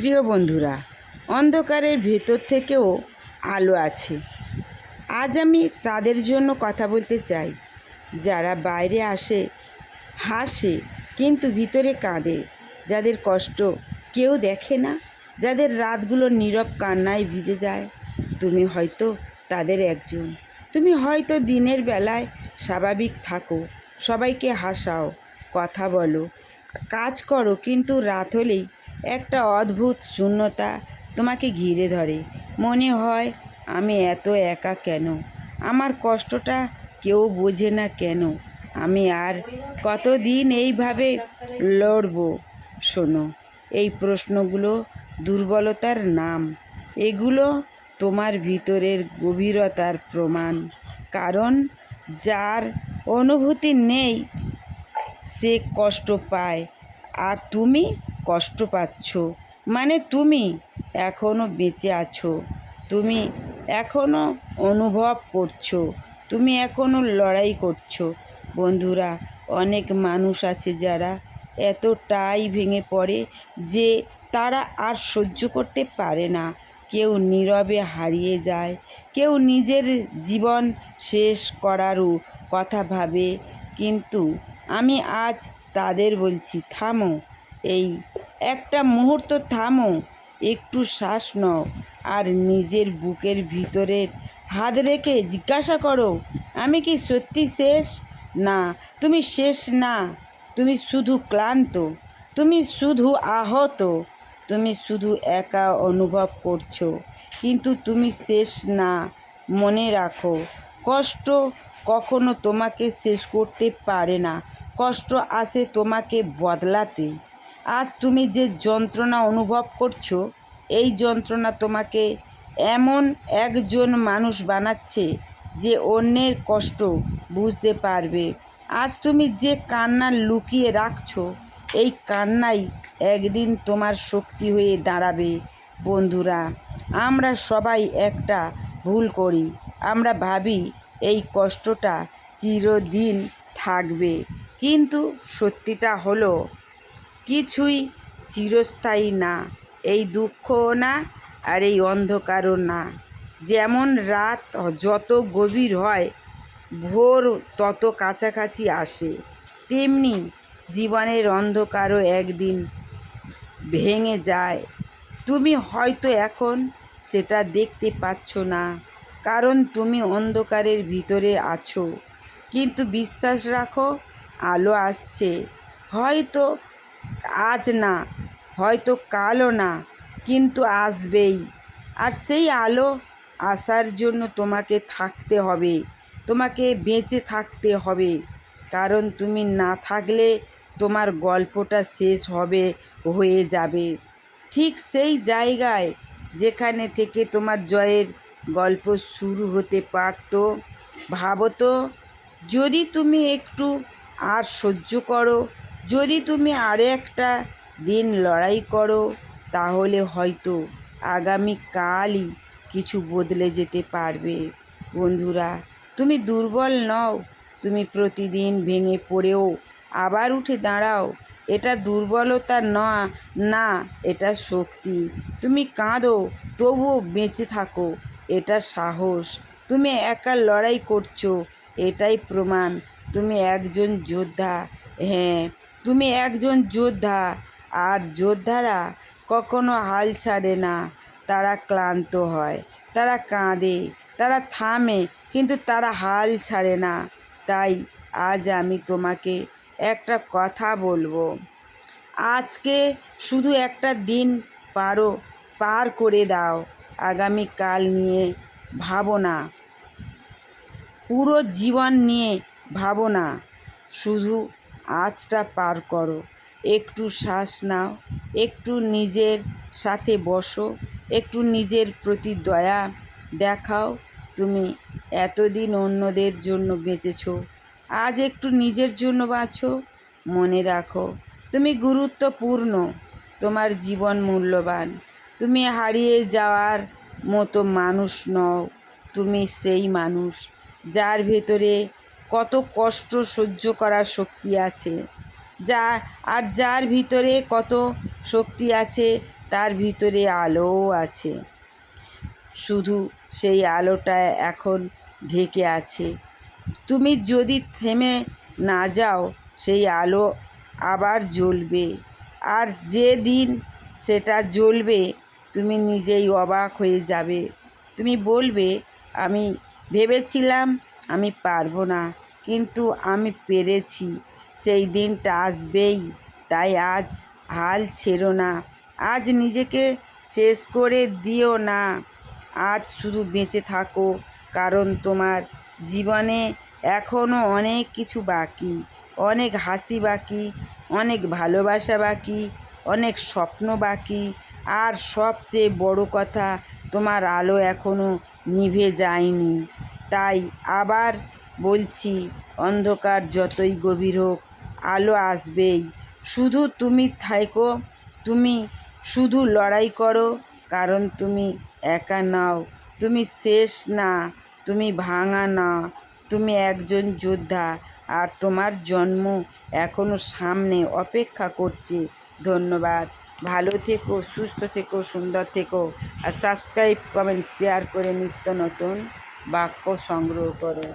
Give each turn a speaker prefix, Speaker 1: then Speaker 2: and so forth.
Speaker 1: প্রিয় বন্ধুরা, অন্ধকারের ভেতর থেকেও আলো আছে। আজ আমি তাদের জন্য কথা বলতে চাই, যারা বাইরে আসে হাসে কিন্তু ভিতরে কাঁদে, যাদের কষ্ট কেউ দেখে না, যাদের রাতগুলো নীরব কান্নায় ভিজে যায়। তুমি হয়তো তাদের একজন। তুমি হয়তো দিনের বেলায় স্বাভাবিক থাকো, সবাইকে হাসাও, কথা বলো, কাজ করো, কিন্তু রাত হলেই একটা অদ্ভুত শূন্যতা তোমাকে ঘিরে ধরে। মনে হয়, আমি এত একা কেন? আমার কষ্টটা কেউ বোঝে না কেন? আমি আর কতদিন এইভাবে লড়বো? শোনো, এই প্রশ্নগুলো দুর্বলতার নাম। এগুলো তোমার ভিতরের গভীরতার প্রমাণ। কারণ যার অনুভূতি নেই সে কষ্ট পায়, আর তুমি কষ্ট পাচ্ছ মানে তুমি এখনও বেঁচে আছো, তুমি এখনও অনুভব করছো, তুমি এখনও লড়াই করছো। বন্ধুরা, অনেক মানুষ আছে যারা এতটাই ভেঙে পড়ে যে তারা আর সহ্য করতে পারে না। কেউ নীরবে হারিয়ে যায়, কেউ নিজের জীবন শেষ করারও কথা ভাবে। কিন্তু আমি আজ তাদের বলছি, থামো, এই একটা মুহূর্ত থামো, একটু শ্বাস নাও, আর নিজের বুকের ভিতরের হাত রেখে জিজ্ঞাসা করো, আমি কি সত্যি শেষ? না, তুমি শেষ না। তুমি শুধু ক্লান্ত, তুমি শুধু আহত, তুমি শুধু একা অনুভব করছো, কিন্তু তুমি শেষ না। মনে রাখো, কষ্ট কখনো তোমাকে শেষ করতে পারে না। কষ্ট আসে তোমাকে বদলাতে। আজ তুমি যে যন্ত্রণা অনুভব করছো, এই যন্ত্রণা তোমাকে এমন একজন মানুষ বানাচ্ছে যে অন্যের কষ্ট বুঝতে পারবে। আজ তুমি যে কান্না লুকিয়ে রাখছো, এই কান্নাই একদিন তোমার শক্তি হয়ে দাঁড়াবে। বন্ধুরা, আমরা সবাই একটা ভুল করি। আমরা ভাবি এই কষ্টটা চিরদিন থাকবে, কিন্তু সত্যিটা হলো কিছুই চিরস্থায়ী না। এই দুঃখও না, আর এই অন্ধকারও না। যেমন রাত যত গভীর হয়, ভোর তত কাছাকাছি আসে, তেমনি জীবনের অন্ধকারও একদিন ভেঙে যায়। তুমি হয়তো এখন সেটা দেখতে পাচ্ছ না, কারণ তুমি অন্ধকারের ভিতরে আছো। কিন্তু বিশ্বাস রাখো, আলো আসছে। হয়তো আজ না, হয়তো কালও না, কিন্তু আসবেই। আর সেই আলো আসার জন্য তোমাকে থাকতে হবে, তোমাকে বেঁচে থাকতে হবে। কারণ তুমি না থাকলে তোমার গল্পটা শেষ হয়ে যাবে ঠিক সেই জায়গায় যেখানে থেকে তোমার জয়ের গল্প শুরু হতে পারত। ভাবো তো, যদি তুমি একটু আর সহ্য করো, যদি তুমি আরও একটা দিন লড়াই করো, তাহলে হয়তো আগামীকালই কিছু বদলে যেতে পারবে। বন্ধুরা, তুমি দুর্বল নও। তুমি প্রতিদিন ভেঙে পড়েও আবার উঠে দাঁড়াও। এটা দুর্বলতা না, এটা শক্তি। তুমি কাঁদো তবুও বেঁচে থাকো, এটা সাহস। তুমি একা লড়াই করছো, এটাই প্রমাণ তুমি একজন যোদ্ধা। হ্যাঁ, তুমি একজন যোদ্ধা। আর যোদ্ধারা কখনো হাল ছাড়ে না। তারা ক্লান্ত হয়, তারা কাঁদে, তারা থামে, কিন্তু তারা হাল ছাড়ে না। তাই আজ আমি তোমাকে একটা কথা বলবো। আজকে শুধু একটা দিন পার করে দাও। আগামীকাল নিয়ে ভাবো না, পুরো জীবন নিয়ে ভাবো না, শুধু আজটা পার করো। একটু শ্বাস নাও, একটু নিজের সাথে বসো, একটু নিজের প্রতি দয়া দেখাও। তুমি এতদিন অন্যদের জন্য বেঁচেছো, আজ একটু নিজের জন্য বাঁচো। মনে রাখো, তুমি গুরুত্বপূর্ণ, তোমার জীবন মূল্যবান। তুমি হারিয়ে যাওয়ার মতো মানুষ নও। তুমি সেই মানুষ যার ভেতরে কত কষ্ট সহ্য করার শক্তি আছে, যার ভিতরে কত শক্তি আছে তার ভিতরে আলোও আছে, শুধু সেই আলোটা এখন ঢেকে আছে। তুমি যদি থেমে না যাও, সেই আলো আবার জ্বলবে, আর যেদিন সেটা জ্বলবে তুমি নিজেই অবাক হয়ে যাবে। তুমি বলবে, আমি ভেবেছিলাম আমি পারবো না, কিন্তু আমি পেরেছি। সেই দিনটা আসবেই, তাই আজ হাল ছেড়ো না। আজ নিজেকে শেষ করে দিও না। আজ শুধু বেঁচে থাকো, কারণ তোমার জীবনে এখনও অনেক কিছু বাকি, অনেক হাসি বাকি, অনেক ভালোবাসা বাকি, অনেক স্বপ্ন বাকি, আর সবচেয়ে বড় কথা, তোমার আলো এখনও নিভে যায়নি। তাই আবার বলছি, অন্ধকার যতই গভীর হোক, আলো আসবেই। শুধু তুমি থেকো, তুমি শুধু লড়াই করো, কারণ তুমি একা নাও, তুমি শেষ না, তুমি ভাঙা না, তুমি একজন যোদ্ধা, আর তোমার জন্ম এখনও সামনে অপেক্ষা করছে। ধন্যবাদ। ভালো থেকো, সুস্থ থেকো, সুন্দর থেকো, আর সাবস্ক্রাইব, কমেন্ট, শেয়ার করে নিত্য নতুন বাক্য সংগ্রহ করো।